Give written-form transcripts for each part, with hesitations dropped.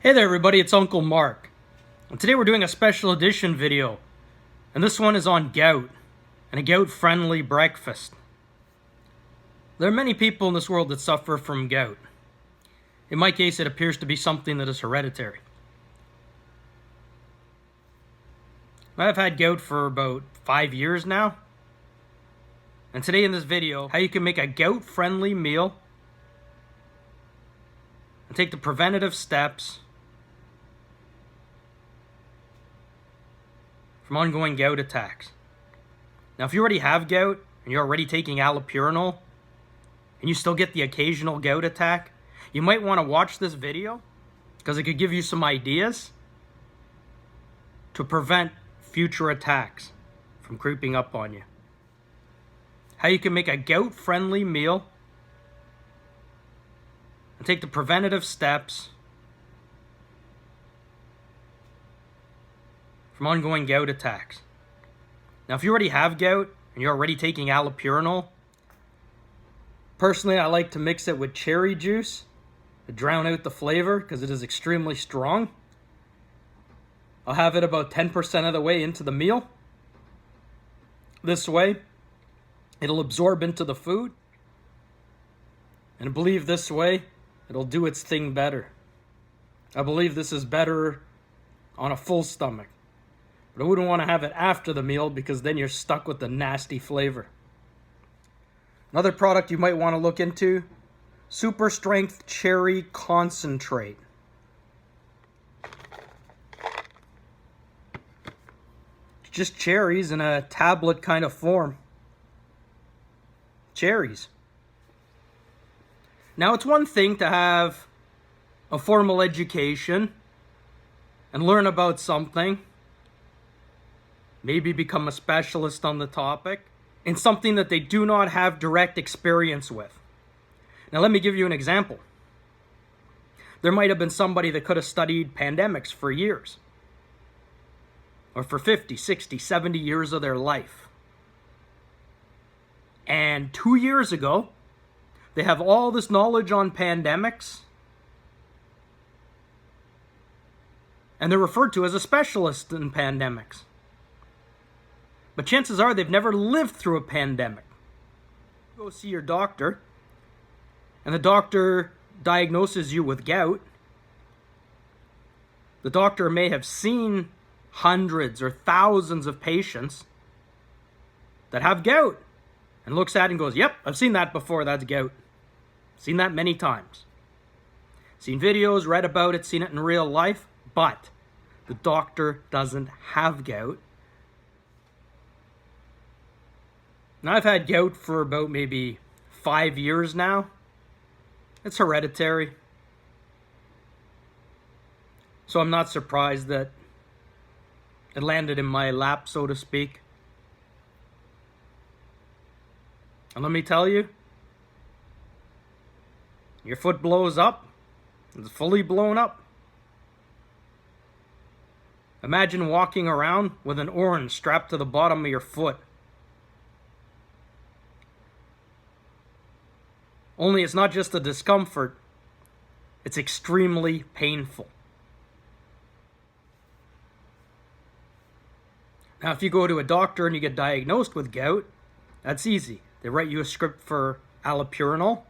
Hey there everybody, it's Uncle Mark. And today we're doing a special edition video. And this one is on gout and a gout-friendly breakfast. There are many people in this world that suffer from gout. In my case, it appears to be something that is hereditary. I've had gout for about 5 years now. And today in this video, how you can make a gout-friendly meal and take the preventative steps from ongoing gout attacks. Now, if you already have gout and you're already taking allopurinol and you still get the occasional gout attack, you might want to watch this video because it could give you some ideas to prevent future attacks from creeping up on you. How you can make a gout-friendly meal and take the preventative steps from ongoing gout attacks. Now, if you already have gout and you're already taking allopurinol, personally I like to mix it with cherry juice to drown out the flavor because it is extremely strong. I'll have it about 10% of the way into the meal. This way, it'll absorb into the food, and I believe this way, it'll do its thing better. I believe this is better on a full stomach. But I wouldn't want to have it after the meal because then you're stuck with the nasty flavor. Another product you might want to look into, super strength cherry concentrate. It's just cherries in a tablet kind of form. Cherries. Now, it's one thing to have a formal education and learn about something, maybe become a specialist on the topic, in something that they do not have direct experience with. Now, let me give you an example. There might have been somebody that could have studied pandemics for years, or for 50, 60, 70 years of their life. And 2 years ago, they have all this knowledge on pandemics, and they're referred to as a specialist in pandemics. But chances are they've never lived through a pandemic. Go see your doctor, and the doctor diagnoses you with gout. The doctor may have seen hundreds or thousands of patients that have gout and looks at it and goes, "Yep, I've seen that before, that's gout. Seen that many times. Seen videos, read about it, seen it in real life," but the doctor doesn't have gout. Now, I've had gout for about maybe 5 years now. It's hereditary. So I'm not surprised that it landed in my lap, so to speak. And let me tell you, your foot blows up, it's fully blown up. Imagine walking around with an orange strapped to the bottom of your foot. Only it's not just a discomfort, it's extremely painful. Now, if you go to a doctor and you get diagnosed with gout, that's easy. They write you a script for allopurinol,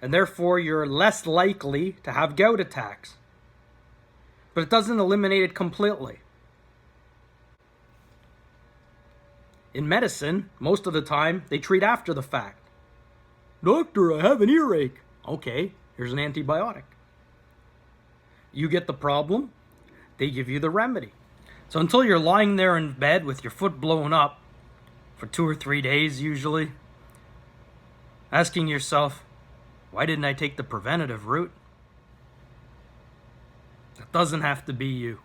and therefore you're less likely to have gout attacks. But it doesn't eliminate it completely. In medicine, most of the time, they treat after the fact. "Doctor, I have an earache." Okay, here's an antibiotic. You get the problem, they give you the remedy. So until you're lying there in bed with your foot blown up for 2 or 3 days usually, asking yourself, why didn't I take the preventative route? That doesn't have to be you.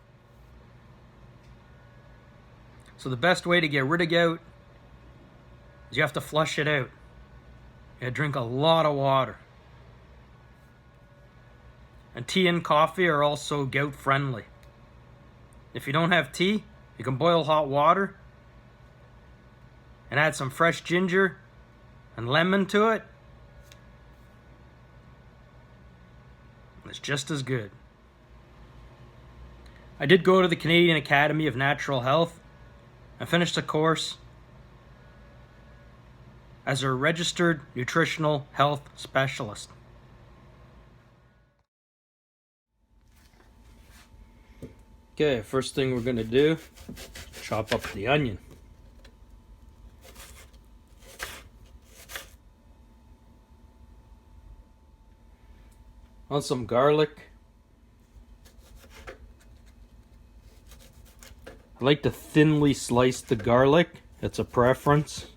So the best way to get rid of gout is you have to flush it out. You gotta drink a lot of water. And tea and coffee are also gout friendly. If you don't have tea, you can boil hot water and add some fresh ginger and lemon to it. It's just as good. I did go to the Canadian Academy of Natural Health. I finished a course as a registered Nutritional Health Specialist. Okay, first thing we're going to do, chop up the onion. On some garlic. I like to thinly slice the garlic. It's a preference.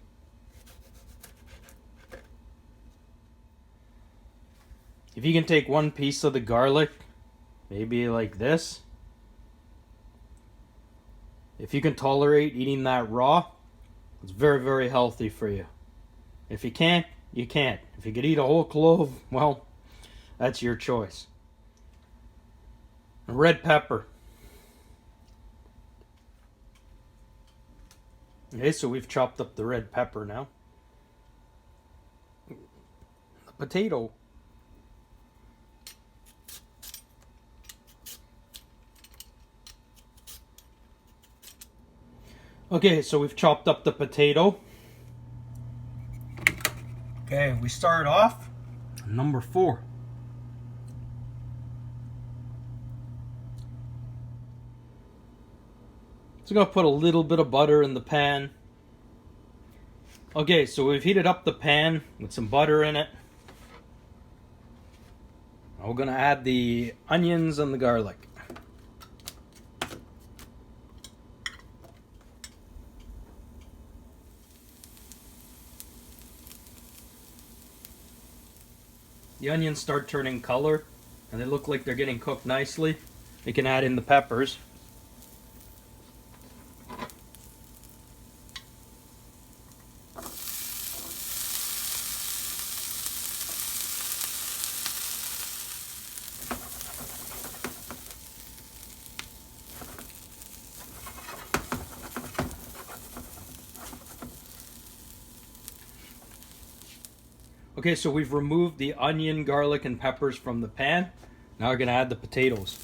If you can take one piece of the garlic, maybe like this. If you can tolerate eating that raw, it's very, very healthy for you. If you can't, you can't. If you could eat a whole clove, well, that's your choice. And red pepper. Okay, so we've chopped up the red pepper now. The potato. Okay, so we've chopped up the potato. Okay, we start off number 4. So I'm going to put a little bit of butter in the pan. Okay, so we've heated up the pan with some butter in it. Now we're going to add the onions and the garlic. The onions start turning color and they look like they're getting cooked nicely. We can add in the peppers. Okay, so we've removed the onion, garlic, and peppers from the pan. Now we're going to add the potatoes.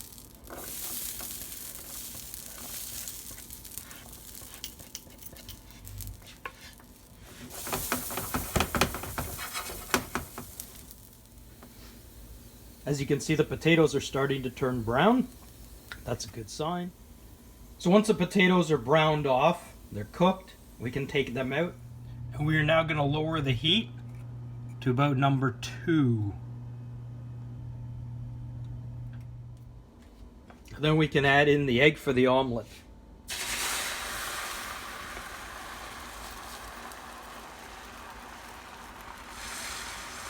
As you can see, the potatoes are starting to turn brown. That's a good sign. So once the potatoes are browned off, they're cooked, we can take them out. And we are now going to lower the heat to about number 2. Then we can add in the egg for the omelet.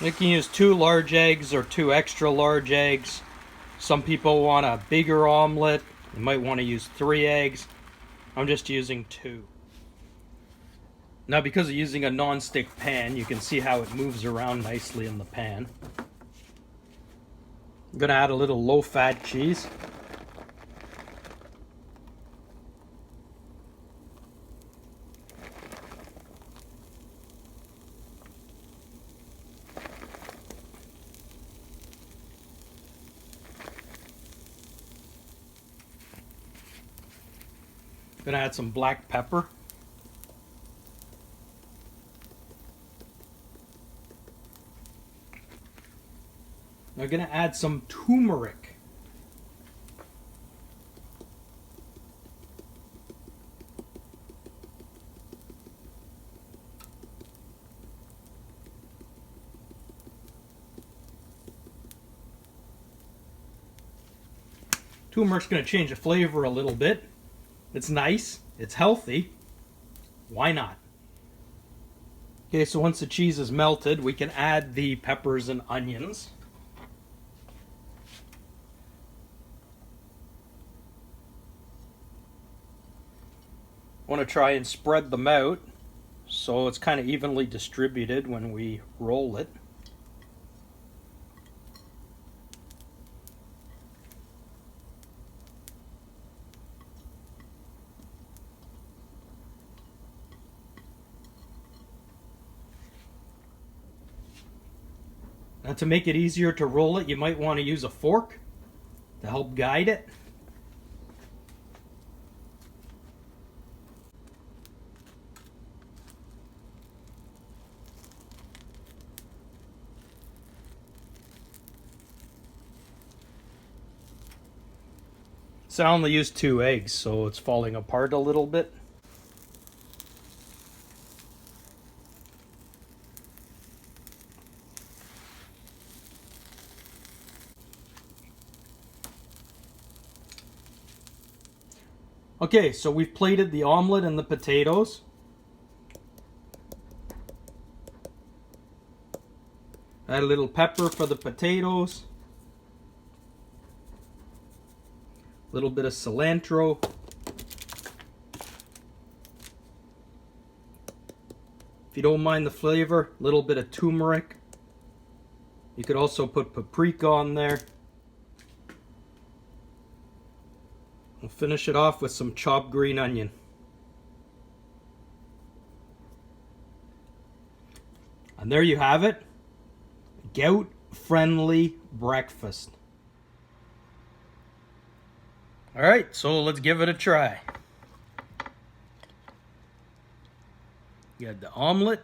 You can use 2 large eggs or 2 extra large eggs. Some people want a bigger omelet. You might want to use 3 eggs. I'm just using 2. Now, because of using a non-stick pan, you can see how it moves around nicely in the pan. I'm going to add a little low-fat cheese. I'm going to add some black pepper. I'm going to add some turmeric. Turmeric's going to change the flavor a little bit. It's nice. It's healthy. Why not? Okay, so once the cheese is melted, we can add the peppers and onions. I want to try and spread them out so it's kind of evenly distributed when we roll it. Now, to make it easier to roll it, you might want to use a fork to help guide it. So I only used 2 eggs, so it's falling apart a little bit. Okay, so we've plated the omelet and the potatoes. Add a little pepper for the potatoes. A little bit of cilantro. If you don't mind the flavor, a little bit of turmeric. You could also put paprika on there. We'll finish it off with some chopped green onion. And there you have it. Gout-friendly breakfast. Alright, so let's give it a try. You got the omelet.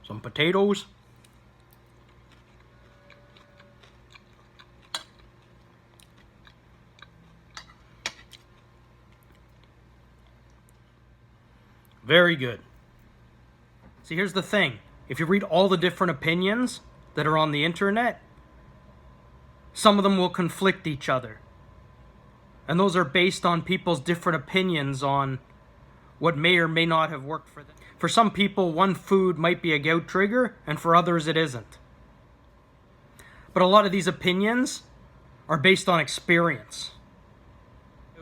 Some potatoes. Very good. See, here's the thing. If you read all the different opinions that are on the internet, some of them will conflict each other. And those are based on people's different opinions on what may or may not have worked for them. For some people, one food might be a gout trigger, and for others it isn't. But a lot of these opinions are based on experience.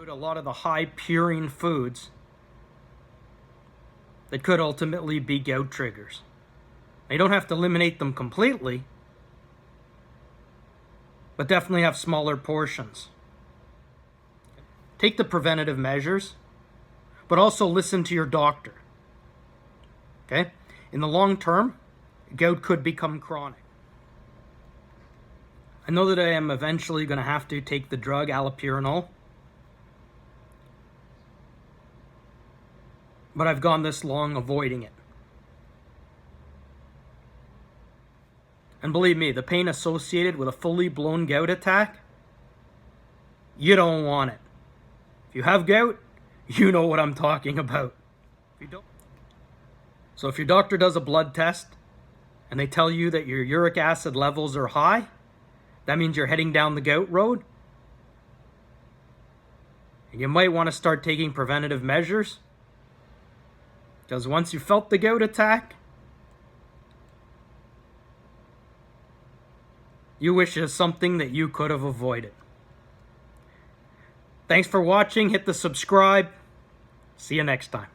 A lot of the high purine foods that could ultimately be gout triggers. Now, you don't have to eliminate them completely, but definitely have smaller portions. Take the preventative measures, but also listen to your doctor. Okay? In the long term, gout could become chronic. I know that I am eventually going to have to take the drug allopurinol, but I've gone this long avoiding it. And believe me, the pain associated with a fully blown gout attack, you don't want it. If you have gout, you know what I'm talking about. If you don't. So if your doctor does a blood test and they tell you that your uric acid levels are high, that means you're heading down the gout road. And you might want to start taking preventative measures, because once you felt the gout attack, you wish it was something that you could have avoided. Thanks for watching. Hit the subscribe. See you next time.